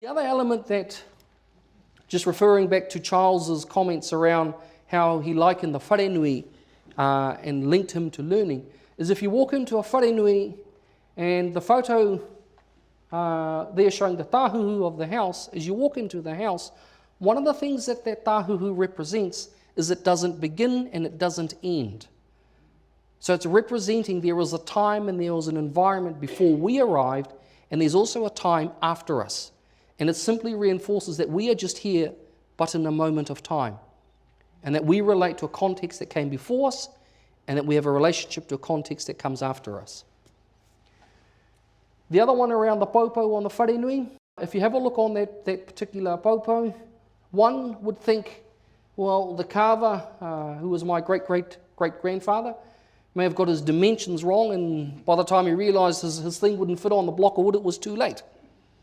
The other element that, just referring back to Charles's comments around how he likened the wharenui and linked him to learning, is if you walk into a wharenui and the photo there showing the Tahuhu of the house, as you walk into the house, one of the things that Tahuhu represents is it doesn't begin and it doesn't end. So it's representing there was a time and there was an environment before we arrived, and there's also a time after us. And it simply reinforces that we are just here, but in a moment of time. And that we relate to a context that came before us, and that we have a relationship to a context that comes after us. The other one around the Poupou on the wharenui, if you have a look on that particular Poupou, one would think, well, the carver, who was my great-great-great-grandfather, may have got his dimensions wrong, and by the time he realised his thing wouldn't fit on the block of wood, it was too late.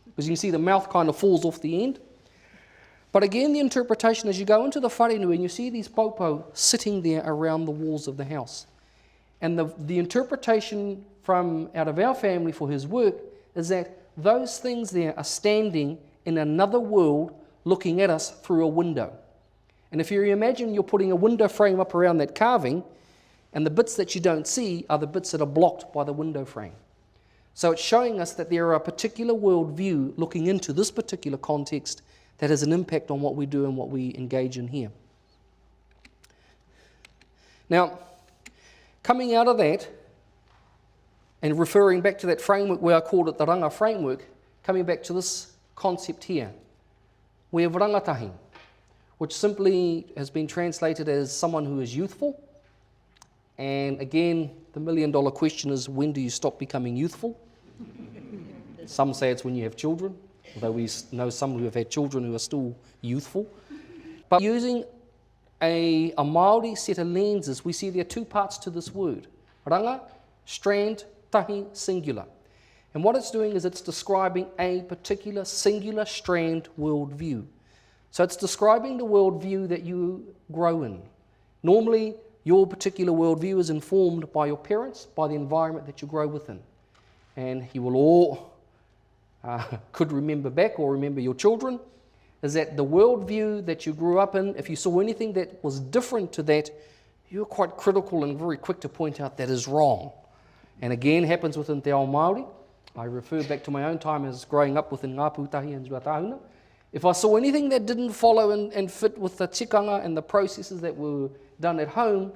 Because you can see the mouth kind of falls off the end. But again, the interpretation, as you go into the wharenui and you see these Poupou sitting there around the walls of the house. And the interpretation from out of our family for his work is that those things there are standing in another world looking at us through a window. And if you imagine you're putting a window frame up around that carving, and the bits that you don't see are the bits that are blocked by the window frame. So it's showing us that there are a particular worldview looking into this particular context that has an impact on what we do and what we engage in here. Now, coming out of that, and referring back to that framework where I called it the ranga framework, coming back to this concept here, we have rangatahi, which simply has been translated as someone who is youthful. And again, the million-dollar question is, when do you stop becoming youthful? Some say it's when you have children, although we know some who have had children who are still youthful. But using a Māori set of lenses, we see there are two parts to this word. Ranga, strand, tahi, singular. And what it's doing is it's describing a particular singular strand worldview. So it's describing the worldview that you grow in. Normally, your particular worldview is informed by your parents, by the environment that you grow within. And you will all could remember back or remember your children, is that the worldview that you grew up in, if you saw anything that was different to that, you were quite critical and very quick to point out that is wrong. And again, happens within Te Ao Māori. I refer back to my own time as growing up within Ngā Pūtahi and Tahuna. If I saw anything that didn't follow and fit with the tikanga and the processes that were done at home,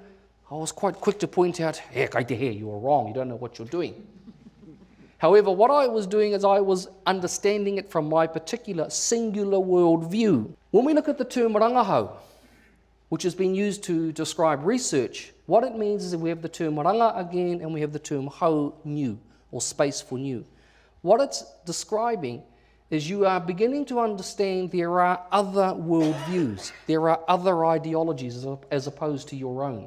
I was quite quick to point out, hey, kaitehe, you are wrong, you don't know what you're doing. However, what I was doing is I was understanding it from my particular singular worldview. When we look at the term rangahau, which has been used to describe research, what it means is that we have the term ranga again and we have the term hau, new, or space for new. What it's describing is you are beginning to understand there are other worldviews, there are other ideologies as opposed to your own.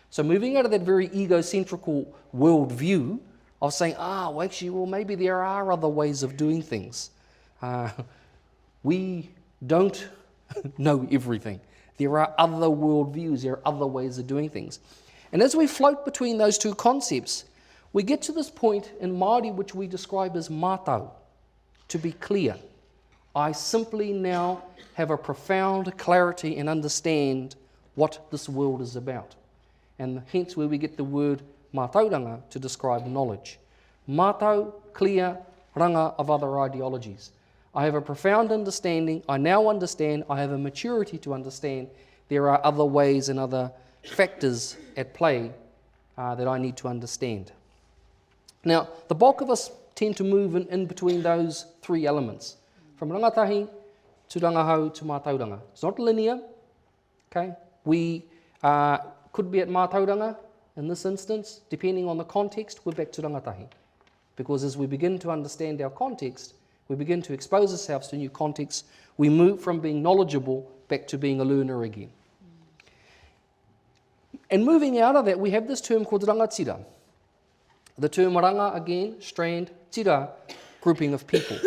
So moving out of that very egocentrical worldview of saying, well, actually, well, maybe there are other ways of doing things. We don't know everything. There are other worldviews, there are other ways of doing things. And as we float between those two concepts, we get to this point in Māori which we describe as mātau. To be clear, I simply now have a profound clarity and understand what this world is about. And hence where we get the word mātauranga to describe knowledge. Mātau, clear, ranga of other ideologies. I have a profound understanding, I now understand, I have a maturity to understand there are other ways and other factors at play that I need to understand. Now, the bulk of us tend to move in between those three elements, from rangatahi to rangahau to mātauranga. It's not linear, okay? We could be at mātauranga in this instance, depending on the context, we're back to rangatahi. Because as we begin to understand our context, we begin to expose ourselves to new contexts, we move from being knowledgeable back to being a learner again. And moving out of that, we have this term called rangatira. The term ranga, again, strand, tira, grouping of people.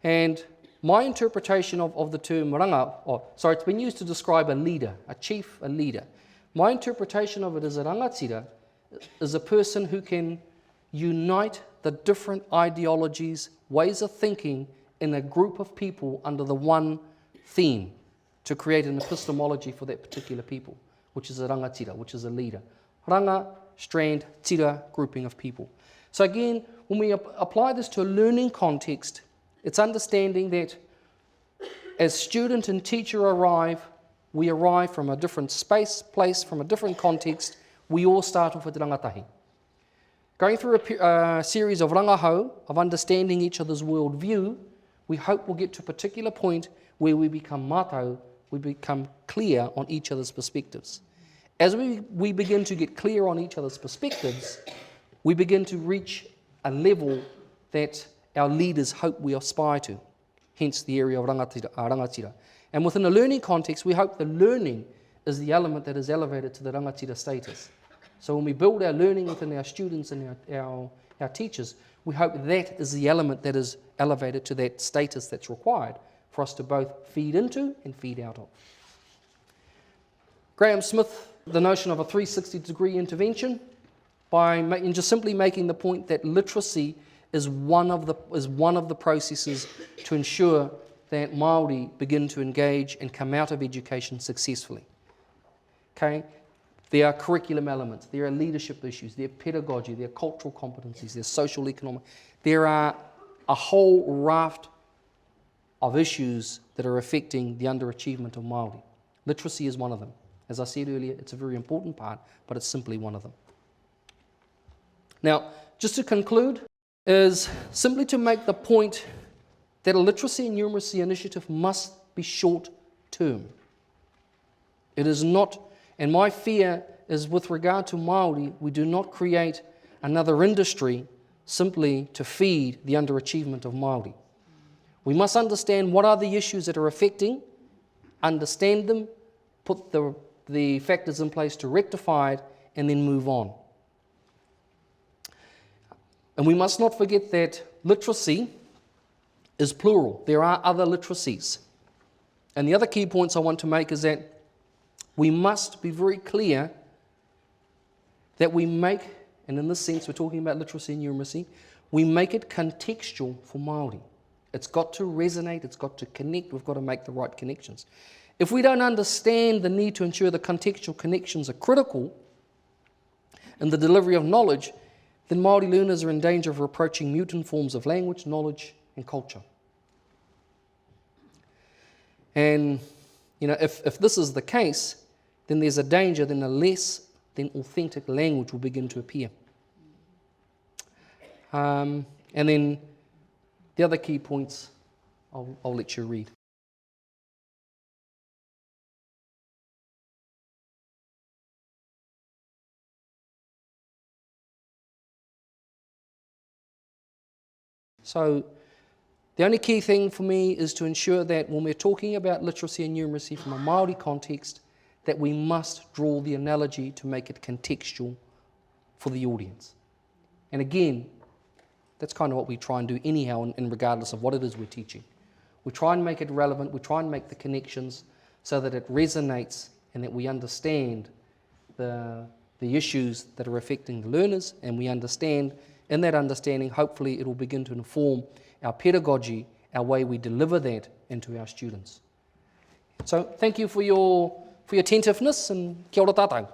And my interpretation of the term ranga, it's been used to describe a leader, a chief, a leader. My interpretation of it as a rangatira is a person who can unite the different ideologies, ways of thinking in a group of people under the one theme to create an epistemology for that particular people, which is a rangatira, which is a leader. Ranga, strand, tira, grouping of people. So again, when we apply this to a learning context, it's understanding that as student and teacher arrive, we arrive from a different space, place, from a different context. We all start off with rangatahi. Going through a series of rangahau, of understanding each other's worldview, we hope we'll get to a particular point where we become mātau, we become clear on each other's perspectives. As we begin to get clear on each other's perspectives, we begin to reach a level that our leaders hope we aspire to, hence the area of rangatira. And within a learning context, we hope the learning is the element that is elevated to the rangatira status. So when we build our learning within our students and our teachers, we hope that is the element that is elevated to that status that's required for us to both feed into and feed out of. Graham Smith, the notion of a 360-degree intervention, by just simply making the point that literacy is one of the processes to ensure that Māori begin to engage and come out of education successfully. Okay? There are curriculum elements, there are leadership issues, there are pedagogy, there are cultural competencies, there are social economic. There are a whole raft of issues that are affecting the underachievement of Māori. Literacy is one of them. As I said earlier, it's a very important part, but it's simply one of them. Now, just to conclude, is simply to make the point that a literacy and numeracy initiative must be short-term. It is not, and my fear is with regard to Māori, we do not create another industry simply to feed the underachievement of Māori. We must understand what are the issues that are affecting, understand them, put the factors in place to rectify it, and then move on. And we must not forget that literacy is plural. There are other literacies. And the other key points I want to make is that we must be very clear that we make, and in this sense we're talking about literacy and numeracy, we make it contextual for Māori. It's got to resonate, it's got to connect, we've got to make the right connections. If we don't understand the need to ensure the contextual connections are critical in the delivery of knowledge, then Māori learners are in danger of approaching mutant forms of language, knowledge, and culture. And, if this is the case, then there's a danger that a less than authentic language will begin to appear. And then the other key points I'll let you read. So the only key thing for me is to ensure that when we're talking about literacy and numeracy from a Māori context, that we must draw the analogy to make it contextual for the audience. And again, that's kind of what we try and do anyhow, in regardless of what it is we're teaching. We try and make it relevant, we try and make the connections so that it resonates and that we understand the issues that are affecting the learners, and we understand, in that understanding, hopefully it will begin to inform our pedagogy, our way we deliver that into our students. So thank you for your attentiveness, and kia ora tātou.